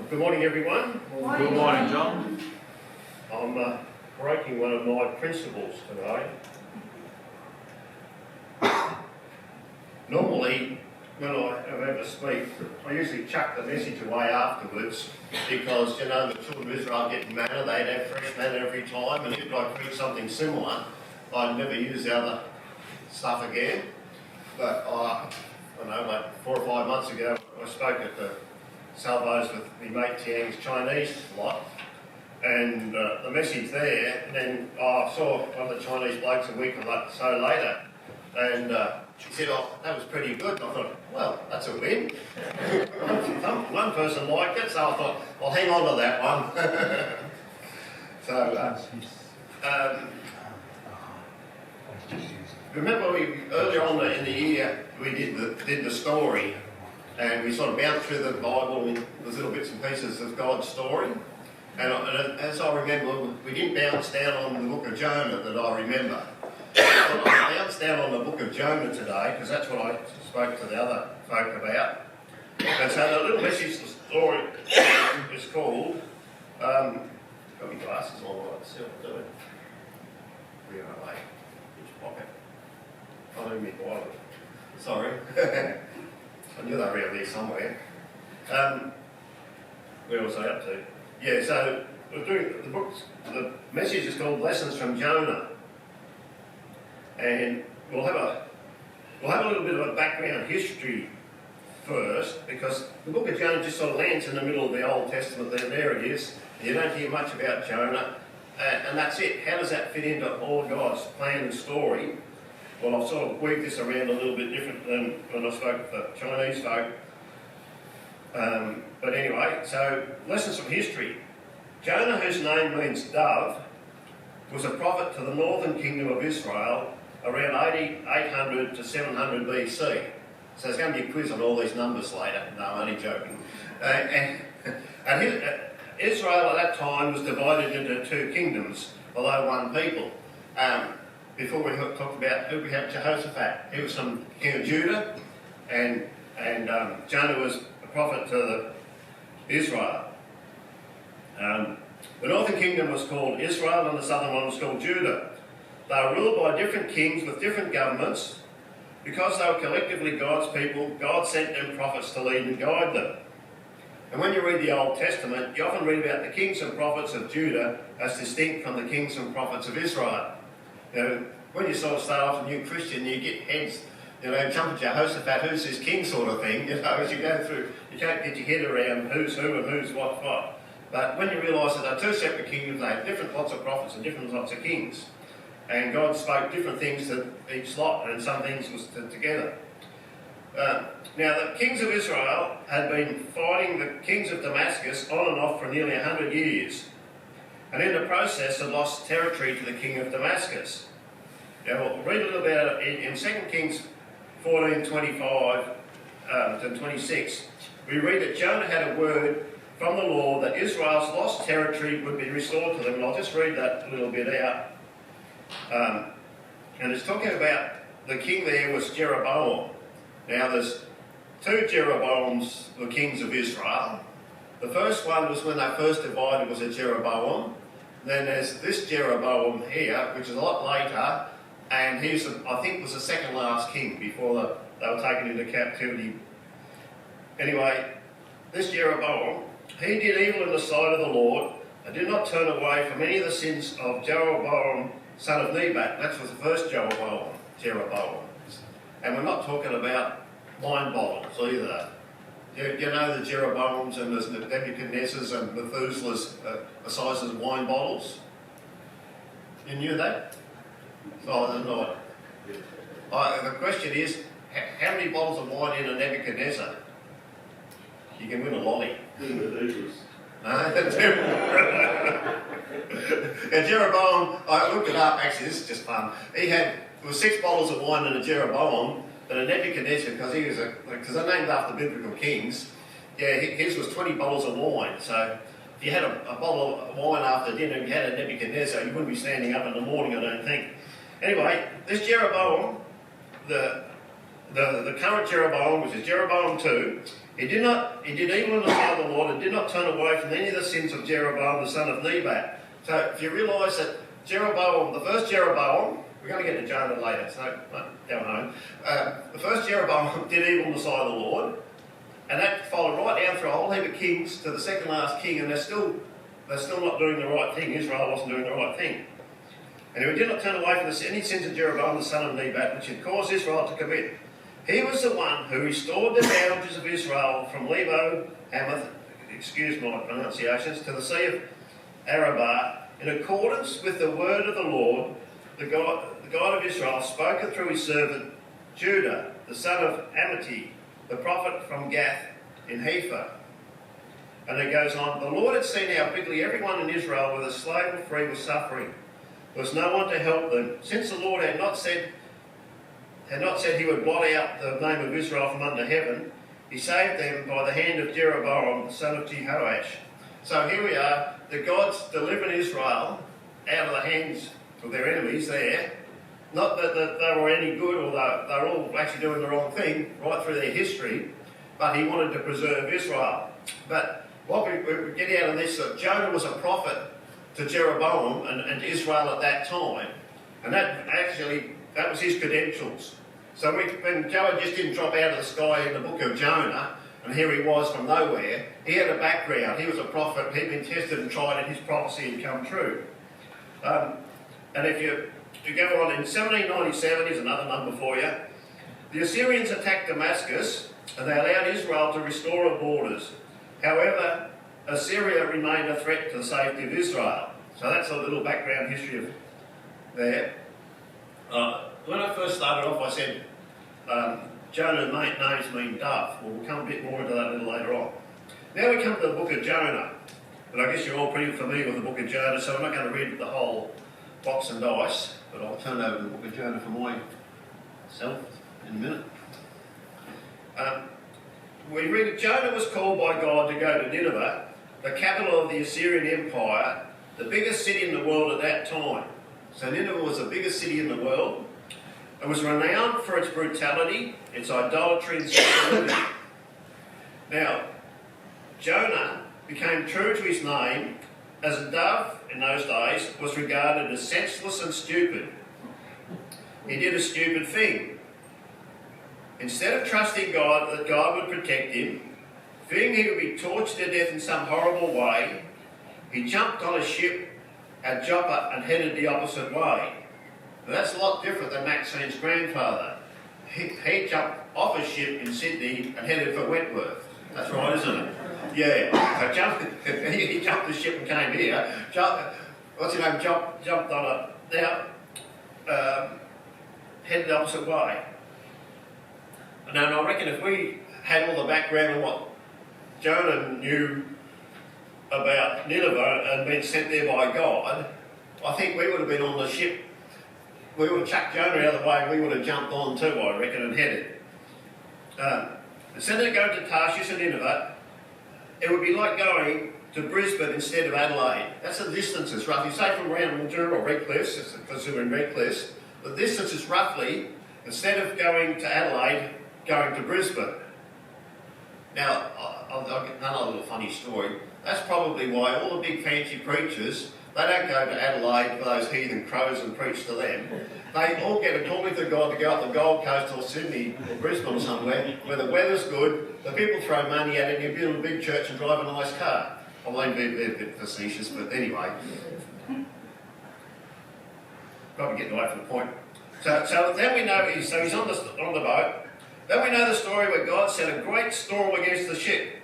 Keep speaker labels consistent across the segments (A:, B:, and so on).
A: Good morning, everyone.
B: Good morning, John.
A: I'm breaking one of my principles today. Normally, when I ever speak, I usually chuck the message away afterwards because, you know, the children of Israel get manna, they'd have fresh manna every time, and if I preach something similar, I'd never use the other stuff again. But I don't know, like 4 or 5 months ago, I spoke at the Salvos with my mate Tiang's Chinese lot, and the message there, and then I saw one of the Chinese blokes a week or so later, and he said, "Oh, that was pretty good." And I thought, well, that's a win. One person liked it, so I thought, I'll hang on to that one. So, remember earlier on in the year, we did the story, and we sort of bounced through the Bible and there's little bits and pieces of God's story. And as I remember, we didn't bounce down on the book of Jonah that I remember. I bounced down on the book of Jonah today because that's what I spoke to the other folk about. And so the little message, the story is called, got my glasses on, I see what I'm doing. Where are they? Which pocket? Oh, let me wallet. Sorry. I knew they were around there somewhere. Where was I up to? Yeah, so we're doing the books. The message is called Lessons from Jonah, and we'll have a little bit of a background history first, because the book of Jonah just sort of lands in the middle of the Old Testament. There it is. You don't hear much about Jonah, and that's it. How does that fit into all God's plan and story? Well, I've sort of worked this around a little bit different than when I spoke to the Chinese folk. But anyway, so lessons from history. Jonah, whose name means dove, was a prophet to the northern kingdom of Israel around 800 to 700 BC. So there's going to be a quiz on all these numbers later. No, I'm only joking. Israel at that time was divided into 2 kingdoms, although one people. Before we talked about who we have, Jehoshaphat. He was from king of Judah, and Jonah was a prophet to Israel. The northern kingdom was called Israel, and the southern one was called Judah. They were ruled by different kings with different governments. Because they were collectively God's people, God sent them prophets to lead and guide them. And when you read the Old Testament, you often read about the kings and prophets of Judah as distinct from the kings and prophets of Israel. You know, when you sort of start off a new Christian, you get heads, you know, jump at Jehoshaphat, who's this king sort of thing, you know, as you go through, you can't get your head around who's who and who's what. But when you realise that they're 2 separate kingdoms, they have different lots of prophets and different lots of kings. And God spoke different things to each lot, and some things was together. Now, the kings of Israel had been fighting the kings of Damascus on and off for nearly 100 years. And in the process had lost territory to the king of Damascus. Now we'll read a little about it in 2 Kings 14:25 to 26. We read that Jonah had a word from the Lord that Israel's lost territory would be restored to them. And I'll just read that little bit out. And it's talking about the king there was Jeroboam. Now there's 2 Jeroboams, the kings of Israel. The first one was when they first divided, was a Jeroboam. Then there's this Jeroboam here, which is a lot later, and he's, I think, was the second last king before they were taken into captivity. Anyway, this Jeroboam, he did evil in the sight of the Lord and did not turn away from any of the sins of Jeroboam, son of Nebat. That was the first Jeroboam. And we're not talking about wine bottles either. You know the Jeroboams and the Nebuchadnezzars and Methuselah's the size of wine bottles? You knew that? Oh, they're not. The question is, how many bottles of wine in a Nebuchadnezzar? You can win a lolly. And Jeroboam, I looked it up, actually this is just fun. There was 6 bottles of wine in a Jeroboam, but a Nebuchadnezzar, because they're named after biblical kings, yeah, his was 20 bottles of wine. So if you had a bottle of wine after dinner and you had a Nebuchadnezzar, you wouldn't be standing up in the morning, I don't think. Anyway, this Jeroboam, the current Jeroboam, which is Jeroboam 2, he did evil in the sight of the Lord and did not turn away from any of the sins of Jeroboam the son of Nebat. So if you realise that Jeroboam, the first Jeroboam, we're going to get to Jonah later, so go home. The first Jeroboam did evil in the sight of the Lord, and that followed right down through a whole heap of kings to the second last king, and they're still not doing the right thing. Israel wasn't doing the right thing. And he did not turn away from any sins of Jeroboam the son of Nebat, which had caused Israel to commit. He was the one who restored the boundaries of Israel from Lebo Hamath, excuse my pronunciations, to the Sea of Arabah, in accordance with the word of the Lord, the God of Israel, spoken through his servant Judah, the son of Amittai, the prophet from Gath in Hepher. And it goes on, the Lord had seen how bitterly everyone in Israel, whether slave or free, was suffering. There was no one to help them. Since the Lord had not said he would blot out the name of Israel from under heaven, he saved them by the hand of Jeroboam, the son of Jehoash. So here we are, the God's delivering Israel out of the hands of their enemies there. Not that they were any good, or they were all actually doing the wrong thing right through their history, but he wanted to preserve Israel. But what we get out of this, that Jonah was a prophet to Jeroboam and to Israel at that time, and that was his credentials. So when Jonah just didn't drop out of the sky in the book of Jonah, and here he was from nowhere, he had a background. He was a prophet. He'd been tested and tried, and his prophecy had come true. And if you go on, in 1797, here's another number for you, the Assyrians attacked Damascus, and they allowed Israel to restore her borders. However, Assyria remained a threat to the safety of Israel. So that's a little background history of there. When I first started off, I said Jonah's names mean dove. Well, we'll come a bit more into that a little later on. Now we come to the book of Jonah. And I guess you're all pretty familiar with the book of Jonah, so I'm not going to read the whole box and dice, but I'll turn over to the book of Jonah for myself in a minute. We read that Jonah was called by God to go to Nineveh, the capital of the Assyrian Empire, the biggest city in the world at that time. So Nineveh was the biggest city in the world. It was renowned for its brutality, its idolatry and sexual living. Now, Jonah became true to his name, as a dove in those days was regarded as senseless and stupid. He did a stupid thing. Instead of trusting God that God would protect him, fearing he would be tortured to death in some horrible way, he jumped on a ship at Joppa and headed the opposite way. Now that's a lot different than Maxine's grandfather. He jumped off a ship in Sydney and headed for Wentworth. That's right, isn't it? Yeah. So he jumped the ship and came here. Jumped on a... Now, headed the opposite way. Now, I reckon if we had all the background on what Jonah knew about Nineveh and been sent there by God, I think we would have been on the ship. We would have chucked Jonah out of the way and we would have jumped on too, I reckon, and headed. Instead of going to Tarshish and Nineveh, it would be like going to Brisbane instead of Adelaide. That's the distance, it's roughly. Say from around Mildura or Redcliffe, because we're in Redcliffe, the distance is roughly, instead of going to Adelaide, going to Brisbane. Now, I'll get another little funny story. That's probably why all the big fancy preachers, they don't go to Adelaide for those heathen crows and preach to them. They all get a calling to God to go up the Gold Coast or Sydney or Brisbane or somewhere where the weather's good, the people throw money at it, and you build a big church and drive a nice car. I won't be a bit facetious, but anyway. Probably getting away from the point. So then we know he's on the boat. Then we know the story where God sent a great storm against the ship.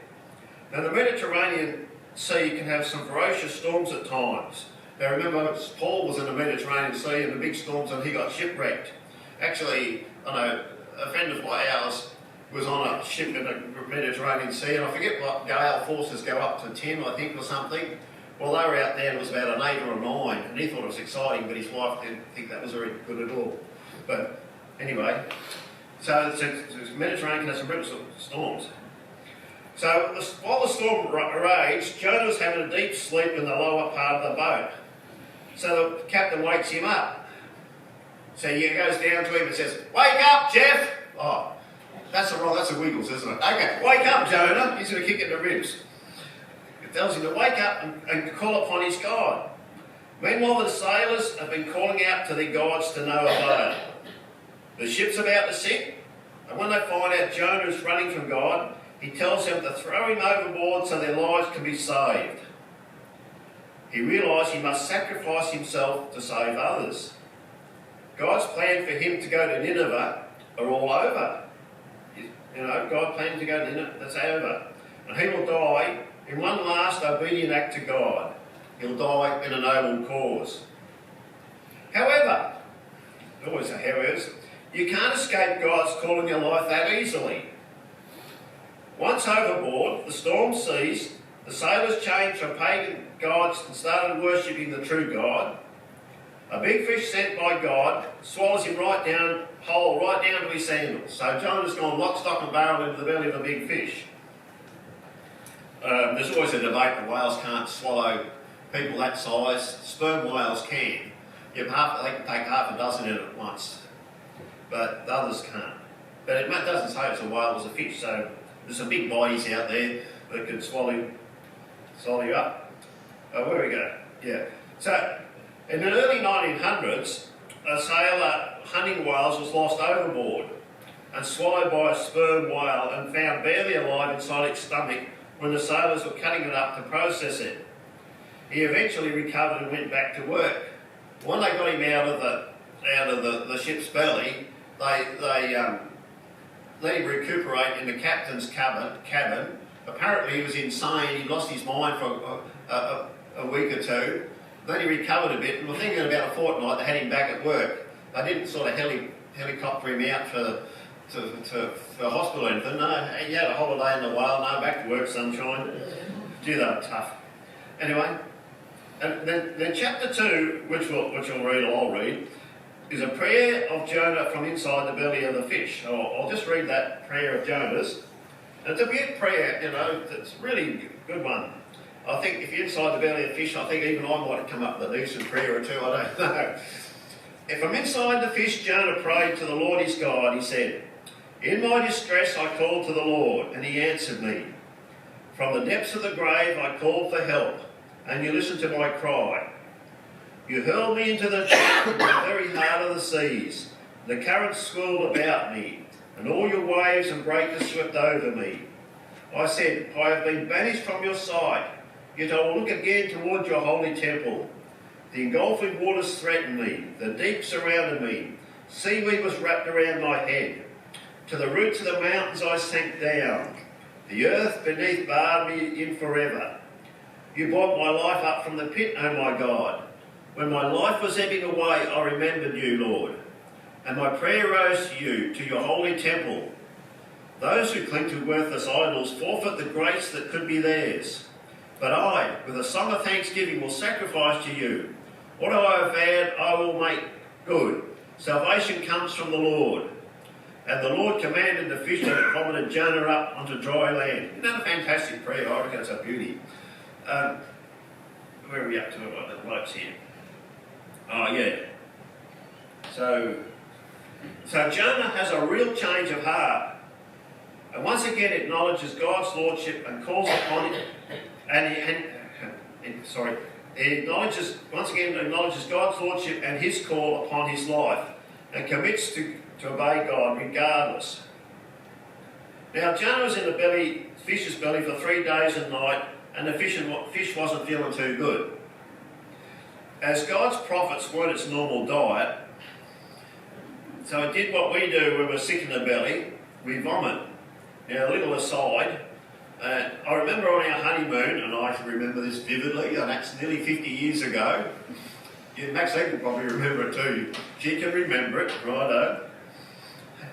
A: Now the Mediterranean Sea can have some ferocious storms at times. Now remember, Paul was in the Mediterranean Sea and the big storms and he got shipwrecked. Actually, I know a friend of ours was on a ship in the Mediterranean Sea, and I forget what gale forces go up to 10, I think, or something. Well, they were out there and it was about an 8 or a 9, and he thought it was exciting, but his wife didn't think that was very good at all. But anyway, so the Mediterranean has some brutal storms. So while the storm raged, Jonah was having a deep sleep in the lower part of the boat. So the captain wakes him up. So he goes down to him and says, "Wake up, Jeff!" Oh, that's a Wiggles, isn't it? Okay, wake up, Jonah. He's going to kick it in the ribs. It tells him to wake up and call upon his God. Meanwhile, the sailors have been calling out to their gods to no avail. The ship's about to sink, and when they find out Jonah is running from God, he tells them to throw him overboard so their lives can be saved. He realised he must sacrifice himself to save others. God's plan for him to go to Nineveh are all over. God planned to go to Nineveh, that's over. And he will die in one last obedient act to God. He'll die in a noble cause. However, always a however, you can't escape God's call in your life that easily. Once overboard, the storm ceased, the sailors changed from pagan gods and started worshipping the true God. A big fish sent by God swallows him right down to his sandals. So Jonah's gone lock, stock and barrel into the belly of a big fish. There's always a debate that whales can't swallow people that size. Sperm whales can. They can take half a dozen in at once, but the others can't. But it doesn't say it's a whale, it's a fish, so there's some big bodies out there that could swallow you up. Where we go? Yeah. So, in the early 1900s, a sailor hunting whales was lost overboard and swallowed by a sperm whale and found barely alive inside its stomach when the sailors were cutting it up to process it. He eventually recovered and went back to work. When they got him out of the ship's belly, they let him recuperate in the captain's cabin. Apparently he was insane. He lost his mind for a week or two. Then he recovered a bit, and within about a fortnight they had him back at work. They didn't sort of helicopter him out for hospital or anything. No, he had a holiday in the whale. No, back to work, sunshine. Gee, they were tough. Anyway, and then chapter 2, which I'll read, is a prayer of Jonah from inside the belly of the fish. I'll just read that prayer of Jonah's. And it's a big prayer, it's a really good one. I think if you're inside the belly of the fish, I think even I might have come up with a decent prayer or two, I don't know. If I'm inside the fish, Jonah prayed to the Lord his God. He said, "In my distress I called to the Lord, and he answered me. From the depths of the grave I called for help, and you listened to my cry. You hurled me into the very heart of the seas. The currents swirled about me, and all your waves and breakers swept over me. I said, I have been banished from your sight, yet I will look again toward your holy temple. The engulfing waters threatened me, the deep surrounded me, seaweed was wrapped around my head. To the roots of the mountains I sank down, the earth beneath barred me in forever. You brought my life up from the pit, O my God. When my life was ebbing away, I remembered you, Lord, and my prayer rose to you, to your holy temple. Those who cling to worthless idols forfeit the grace that could be theirs. But I, with a song of thanksgiving, will sacrifice to you. What I have vowed, I will make good. Salvation comes from the Lord." And the Lord commanded the fish that vomited Jonah up onto dry land. Isn't that a fantastic prayer? I reckon it's a beauty. Where are we up to? The notes here. Oh, yeah. So Jonah has a real change of heart. And once again acknowledges God's lordship and calls upon it. He acknowledges God's lordship and his call upon his life and commits to obey God regardless. Now Jonah was in the fish's belly for 3 days and night, and the fish wasn't feeling too good. As God's prophets weren't its normal diet, so it did what we do when we're sick in the belly, we vomit. Now a little aside, I remember on our honeymoon, and I remember this vividly, and that's nearly 50 years ago. Yeah, Maxine can probably remember it too. She can remember it, righto.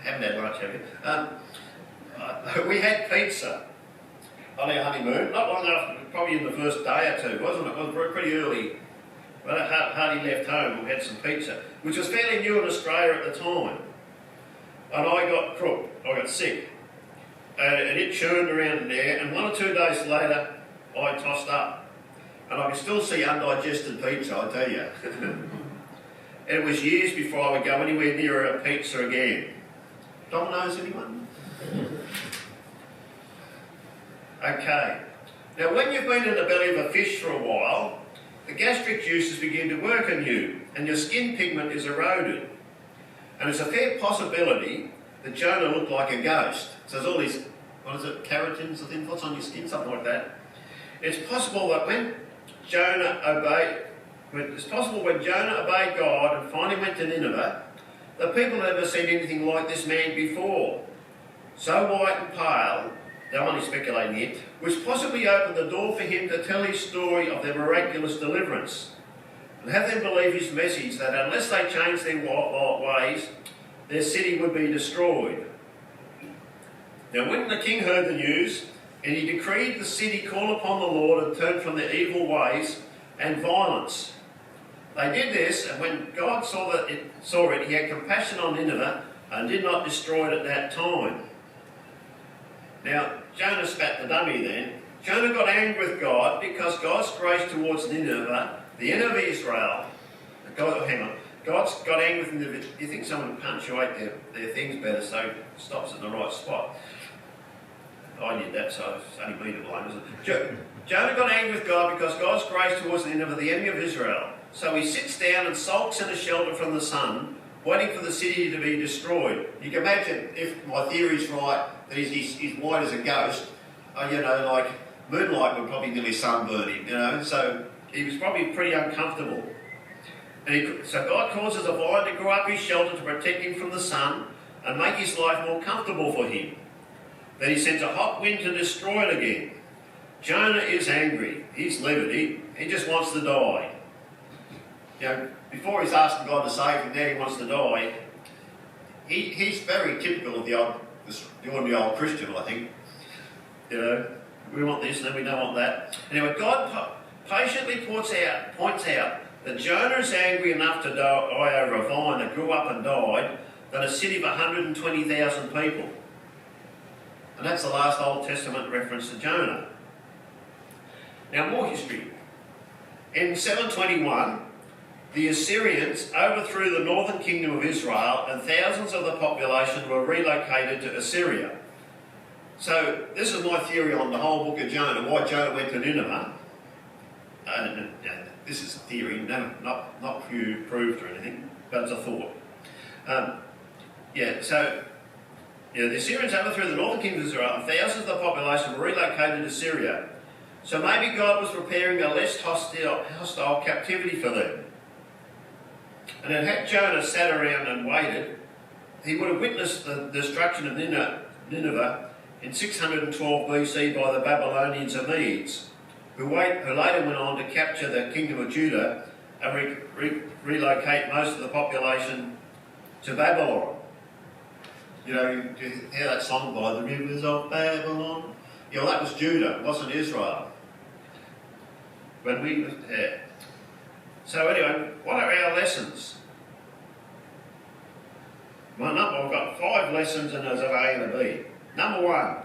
A: Haven't had lunch, have you? We had pizza on our honeymoon, not long after, probably in the first day or two, wasn't it? It was pretty early. When Hardy left home, we had some pizza, which was fairly new in Australia at the time. And I got crook, I got sick. And it churned around in there, and 1 or 2 days later, I tossed up. And I can still see undigested pizza, I tell you. And it was years before I would go anywhere near a pizza again. Dominoes, anyone? Okay. Now, when you've been in the belly of a fish for a while, the gastric juices begin to work on you, and your skin pigment is eroded. And it's a fair possibility that Jonah looked like a ghost. So there's all these, what is it, keratins, I think, what's on your skin, something like that. It's possible when Jonah obeyed God and finally went to Nineveh, the people had never seen anything like this man before. So white and pale, they're only speculating here, which possibly opened the door for him to tell his story of their miraculous deliverance and have them believe his message that unless they changed their ways, their city would be destroyed. Now when the king heard the news, and he decreed the city call upon the Lord and turn from their evil ways and violence. They did this, and when God saw it, he had compassion on Nineveh and did not destroy it at that time. Now, Jonah spat the dummy then. Jonah got angry with God because God's grace towards Nineveh, the end of Israel, God's got angry with Nineveh. You think someone would punctuate their things better so it stops in the right spot? I did that, so it's only me to blame, isn't it? Jonah got angry with God because God's grace towards Nineveh, the enemy of Israel. So he sits down and sulks in a shelter from the sun, waiting for the city to be destroyed. You can imagine, if my theory's right, that he's white as a ghost, like moonlight would probably nearly sunburn him, so he was probably pretty uncomfortable. So God causes a vine to grow up his shelter to protect him from the sun and make his life more comfortable for him. Then he sends a hot wind to destroy it again. Jonah is angry. He's livid. He just wants to die. Before he's asking God to save him, now he wants to die. He's very typical of the ordinary old Christian, I think. We want this and then we don't want that. Anyway, God patiently points out that Jonah is angry enough to die over a vine that grew up and died than a city of 120,000 people. And that's the last Old Testament reference to Jonah. Now, more history. In 721, the Assyrians overthrew the northern kingdom of Israel and thousands of the population were relocated to Assyria. So, this is my theory on the whole book of Jonah, why Jonah went to Nineveh. This is a theory, not proved or anything, but it's a thought. The Assyrians overthrew the northern kingdom of Israel and thousands of the population were relocated to Syria. So maybe God was preparing a less hostile captivity for them. And then had Jonah sat around and waited, he would have witnessed the destruction of Nineveh in 612 BC by the Babylonians and Medes, who later went on to capture the kingdom of Judah and relocate most of the population to Babylon. You hear that song by the rivers of Babylon? That was Judah, it wasn't Israel. So anyway, what are our lessons? I've got 5 lessons and there's an A and a B. Number 1,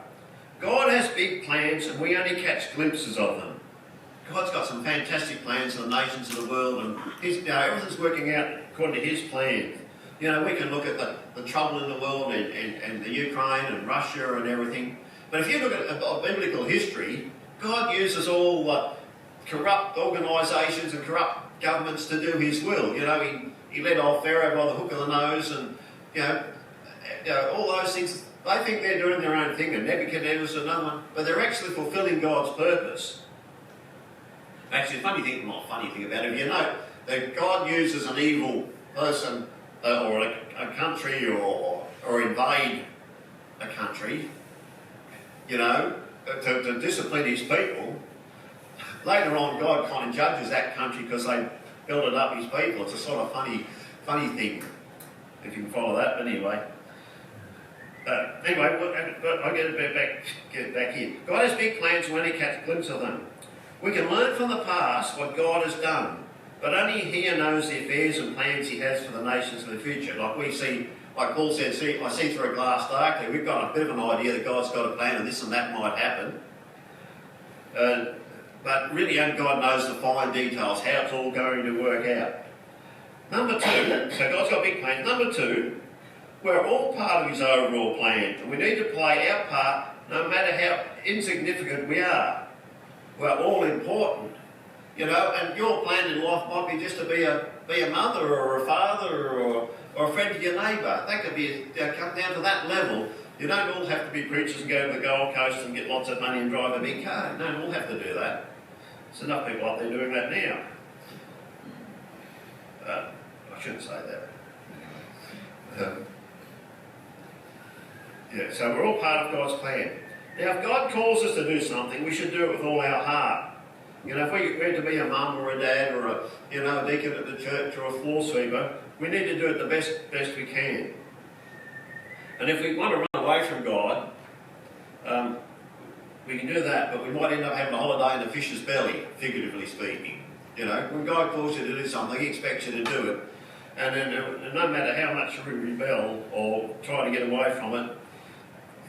A: God has big plans and we only catch glimpses of them. God's got some fantastic plans for the nations of the world and everything's working out according to his plan. We can look at the trouble in the world and the Ukraine and Russia and everything. But if you look at biblical history, God uses all corrupt organisations and corrupt governments to do his will. He led old Pharaoh by the hook of the nose and, all those things. They think they're doing their own thing, and Nebuchadnezzar's another one, but they're actually fulfilling God's purpose. Actually, the funny thing about it, that God uses an evil person or a country or invade a country, to discipline his people. Later on, God kind of judges that country because they built up his people. It's a sort of funny thing, if you can follow that. But anyway, I'll get back here. God has big plans when he catch a glimpse of them. We can learn from the past what God has done, but only he knows the affairs and plans he has for the nations of the future. Like we see, like Paul said, I see through a glass darkly. We've got a bit of an idea that God's got a plan and this and that might happen. But really only God knows the fine details, how it's all going to work out. Number 2, so God's got big plans. Number 2, we're all part of his overall plan, and we need to play our part no matter how insignificant we are. We're all important, you know, and your plan in life might be just to be a mother or a father or a friend to your neighbour. That could be come down to that level. You don't all have to be preachers and go to the Gold Coast and get lots of money and drive a big car. You don't all have to do that. There's enough people out there doing that now. I shouldn't say that. Yeah, so we're all part of God's plan. Now, if God calls us to do something, we should do it with all our heart. You know, if we're to be a mum or a dad or a deacon at the church or a floor sweeper, we need to do it the best we can. And if we want to run away from God, we can do that, but we might end up having a holiday in the fish's belly, figuratively speaking. You know, when God calls you to do something, He expects you to do it. And then no matter how much we rebel or try to get away from it,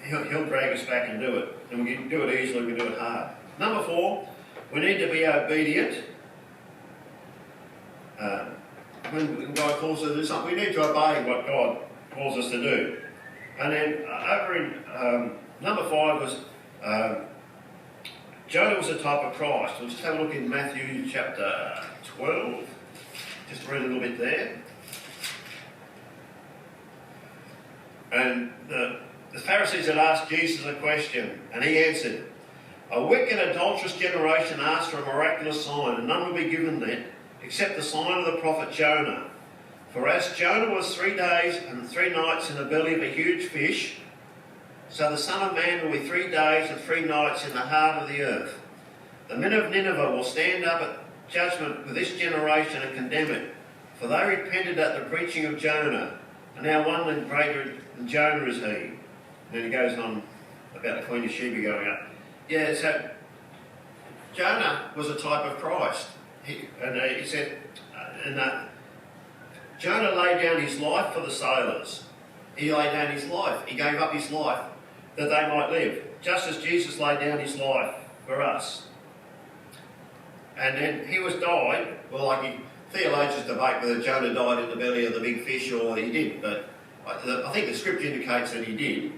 A: He'll drag us back and do it. And we can do it easily, we can do it hard. Number 4, we need to be obedient. When God calls us to do something, we need to obey what God calls us to do. And then over in number 5 was Jonah was a type of Christ. We'll just have a look in Matthew chapter 12. Just read a little bit there. And the Pharisees had asked Jesus a question, and He answered, "A wicked, adulterous generation asks for a miraculous sign, and none will be given them, except the sign of the prophet Jonah. For as Jonah was 3 days and 3 nights in the belly of a huge fish, so the Son of Man will be 3 days and 3 nights in the heart of the earth. The men of Nineveh will stand up at judgment with this generation and condemn it, for they repented at the preaching of Jonah, and now one greater than Jonah is he." And then he goes on about the Queen of Sheba going up. Yeah, so Jonah was a type of Christ. He said, Jonah laid down his life for the sailors. He laid down his life. He gave up his life that they might live, just as Jesus laid down his life for us. And then he was died. Well, theologians debate whether Jonah died in the belly of the big fish or he didn't, but I think the scripture indicates that he did.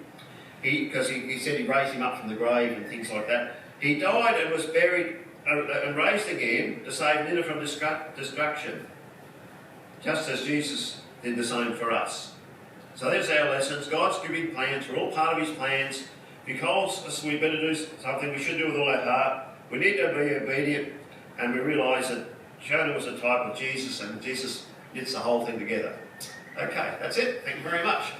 A: Because he said he raised him up from the grave and things like that. He died and was buried and raised again to save Nineveh from destruction, just as Jesus did the same for us. So there's our lessons. God's giving plans. We're all part of His plans. If He calls us, we better do something we should do with all our heart. We need to be obedient, and we realise that Jonah was a type of Jesus, and Jesus knits the whole thing together. Okay, that's it. Thank you very much.